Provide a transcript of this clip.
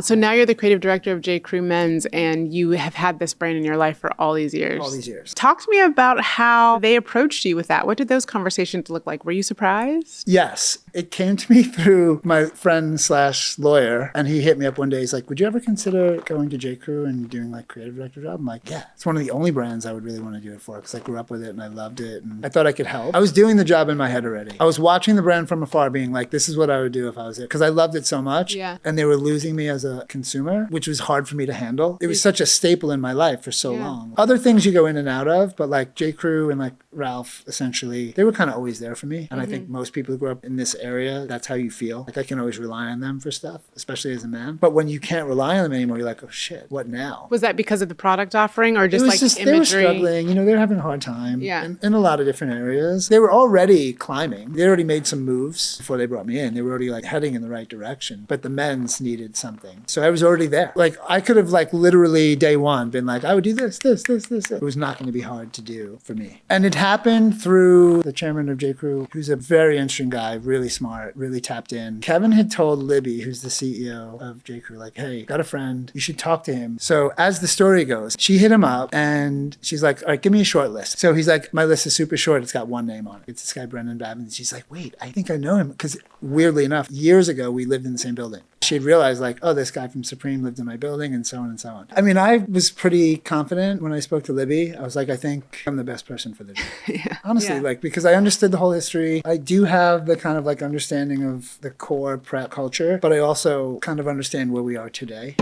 So now you're the creative director of J.Crew Men's, and you have had this brand in your life for all these years. All these years. Talk to me about how they approached you with that. What did those conversations look like? Were you surprised? Yes. It came to me through my friend / lawyer, and he hit me up one day. He's like, would you ever consider going to J.Crew and doing like creative director job? I'm like, yeah. It's one of the only brands I would really want to do it for because I grew up with it and I loved it and I thought I could help. I was doing the job in my head already. I was watching the brand from afar being like, this is what I would do if I was there because I loved it so much. Yeah. And they were losing me as a consumer, which was hard for me to handle. It was such a staple in my life for so long. Other things you go in and out of, but like J.Crew and like Ralph, essentially, they were kind of always there for me. And I think most people who grew up in this area, that's how you feel. Like I can always rely on them for stuff, especially as a man. But when you can't rely on them anymore, you're like, oh shit, what now? Was that because of the product offering or just like imagery? They were struggling, they were having a hard time in a lot of different areas. They were already climbing. They already made some moves before they brought me in. They were already like heading in the right direction, but the men's needed something. So I was already there. Like I could have like literally day one been like, I would do this. It was not going to be hard to do for me. And it happened through the chairman of J.Crew, who's a very interesting guy, really smart, really tapped in. Kevin had told Libby, who's the CEO of J.Crew, like, hey, got a friend, you should talk to him. So as the story goes, she hit him up and she's like, all right, give me a short list. So he's like, my list is super short. It's got one name on it. It's this guy, Brendon Babenzien. She's like, wait, I think I know him. Because weirdly enough, years ago, we lived in the same building. She had realized like, oh, this guy from Supreme lived in my building and so on and so on. I mean, I was pretty confident when I spoke to Libby. I was like, I think I'm the best person for the job. Honestly, like, because I understood the whole history. I do have the kind of like understanding of the core prep culture, but I also kind of understand where we are today.